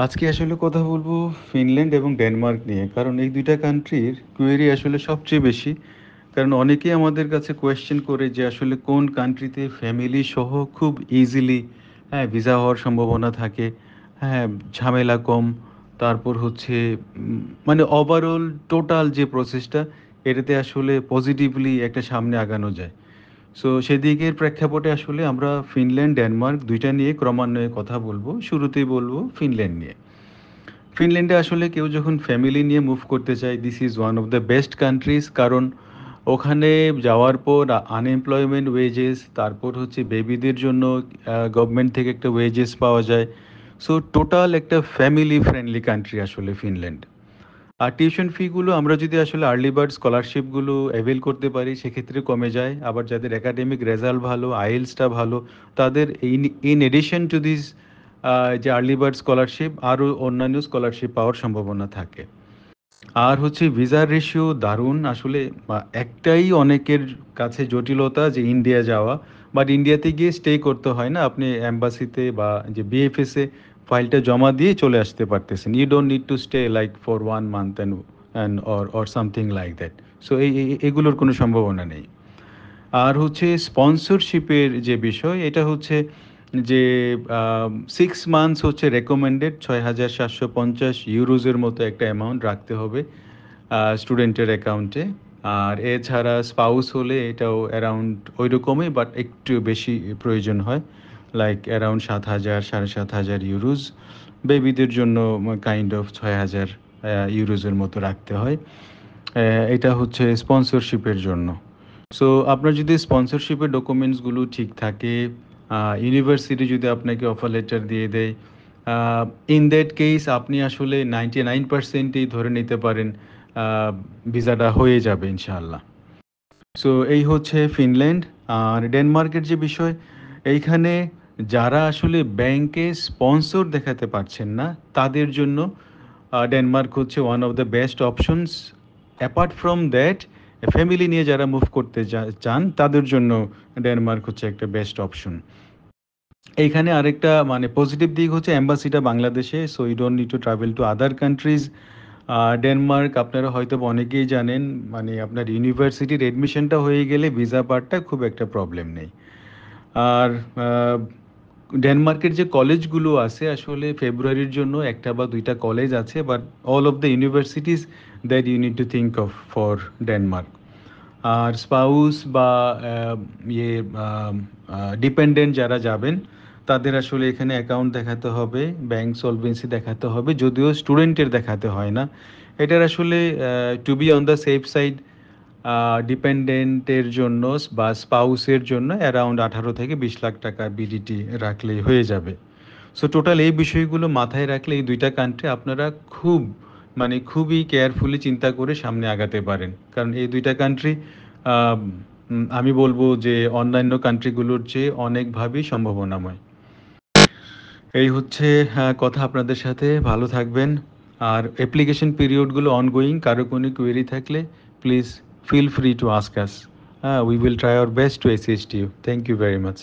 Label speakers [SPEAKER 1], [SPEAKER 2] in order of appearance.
[SPEAKER 1] আজকে আসলে কথা বলবো ফিনল্যান্ড এবং ডেনমার্ক নিয়ে। কারণ এই ২ টা কান্ট্রির কোয়েরি আসলে সবচেয়ে বেশি। কারণ অনেকেই আমাদের কাছে কোয়েশ্চেন করে যে আসলে কোন কান্ট্রিতে ফ্যামিলি সহ খুব ইজিলি ভিসা হওয়ার সম্ভাবনা থাকে। হ্যাঁ, ঝামেলা কম। তারপর হচ্ছে মানে ওভারঅল টোটাল যে প্রসেসটা এটাতে আসলে পজিটিভলি একটা সামনে আগানো যায়। সো সেদিকের প্রেক্ষাপটে আসলে আমরা ফিনল্যান্ড, ডেনমার্ক ২ টা নিয়ে ক্রমান্বয়ে কথা বলবো। শুরুতেই বলবো ফিনল্যান্ড নিয়ে। ফিনল্যান্ডে আসলে কেউ যখন ফ্যামিলি নিয়ে মুভ করতে চায়, this is one of the best countries. কারণ ওখানে যাওয়ার পর আনএমপ্লয়মেন্ট ওয়েজেস, তারপর হচ্ছে বেবিদের জন্য গভর্নমেন্ট থেকে একটা ওয়েজেস পাওয়া যায়। সো টোটাল একটা ফ্যামিলি ফ্রেন্ডলি কান্ট্রি আসলে ফিনল্যান্ড। আর টিউশন ফিগুলো আমরা যদি আসলে আর্লি বার্ড স্কলারশিপগুলো অ্যাভেল করতে পারি সেক্ষেত্রে কমে যায়। আবার যাদের একাডেমিক রেজাল্ট ভালো, আইএলসটা ভালো, তাদের ইন এডিশন টু দিস যে আর্লি বার্ড স্কলারশিপ আরও অন্যান্য স্কলারশিপ পাওয়ার সম্ভাবনা থাকে। আর হচ্ছে ভিসার রেশিও দারুণ আসলে। একটাই অনেকের কাছে জটিলতা যে ইন্ডিয়া যাওয়া। বাট ইন্ডিয়াতে গিয়ে স্টে করতে হয় না, আপনি অ্যাম্বাসিতে বা যে বিএফএসে ফাইলটা জমা দিয়ে চলে আসতে পারতেছেন। You don't need to stay like for 1 month or something like that. So এগুলোর কোনো সম্ভাবনা নেই। আর হচ্ছে স্পন্সরশিপের যে বিষয়, এটা হচ্ছে যে 6 মান্থস হচ্ছে রেকমেন্ডেড, ৬,৭৫০ ইউরোজের মতো একটা অ্যামাউন্ট রাখতে হবে স্টুডেন্টের অ্যাকাউন্টে। আর এছাড়া স্পাউস হলে এটাও অ্যারাউন্ড ওই রকমই, বাট একটু বেশি প্রয়োজন হয়, লাইক অ্যারাউন্ড ৭,০০০ ৭,৫০০ ইউরোজ। বেবিদের জন্য কাইন্ড অফ ৬,০০০ ইউরোজের মতো রাখতে হয়। এটা হচ্ছে স্পন্সরশিপের জন্য। সো আপনার যদি স্পন্সরশিপের ডকুমেন্টসগুলো ঠিক থাকে, ইউনিভার্সিটি যদি আপনাকে অফার লেটার দিয়ে দেয়, ইন দ্যাট কেস আপনি আসলে 99%ই ধরে নিতে পারেন ভিসাটা হয়ে যাবে ইনশাআল্লাহ। সো এই হচ্ছে ফিনল্যান্ড। আর ডেনমার্কের যে বিষয়, এইখানে যারা আসলে ব্যাংকে স্পন্সর দেখাতে পারছেন না তাদের জন্য ডেনমার্ক হচ্ছে one of the best options. Apart from that, family নিয়ে যারা মুভ করতে চান তাদের জন্য ডেনমার্ক হচ্ছে একটা বেস্ট অপশন। এইখানে আরেকটা মানে পজিটিভ দিক হচ্ছে এম্বাসিটা বাংলাদেশে, so you don't need to travel to other countries. Denmark আপনারা হয়তো অনেকেই জানেন, মানে আপনার ইউনিভার্সিটির এডমিশনটা হয়ে গেলে ভিসা পাওয়াটা খুব একটা প্রবলেম নেই। আর ডেনমার্কের যে কলেজগুলো আছে আসলে ফেব্রুয়ারির জন্য একটা বা দুইটা কলেজ আছে, but all of the universities that you need to think of for Denmark. আর স্পাউস বা ইয়ে ডিপেন্ডেন্ট যারা যাবেন তাদের আসলে এখানে অ্যাকাউন্ট দেখাতে হবে, ব্যাংক সলভেন্সি দেখাতে হবে, যদিও স্টুডেন্টের দেখাতে হয় না। এটার আসলে to be on the safe side, ডিপেন্ডেন্টের জন্য বা স্পাউসের জন্য অ্যারাউন্ড 18 থেকে 20 লাখ টাকা বিডিটি রাখলেই হয়ে যাবে। সো টোটাল এই বিষয়গুলো মাথায় রাখলে এই ২ টা কান্ট্রি আপনারা খুব মানে খুবই কেয়ারফুলি চিন্তা করে সামনে আগাতে পারেন। কারণ এই ২ টা কান্ট্রি আমি বলবো যে অন্যান্য কান্ট্রিগুলোর চেয়ে অনেকভাবেই সম্ভাবনাময়। এই হচ্ছে কথা আপনাদের সাথে। ভালো থাকবেন। আর অ্যাপ্লিকেশন পিরিয়ডগুলো অনগোয়িং, কারো কোনো কোয়েরি থাকলে please feel free to ask us. We will try our best to assist you. Thank you very much.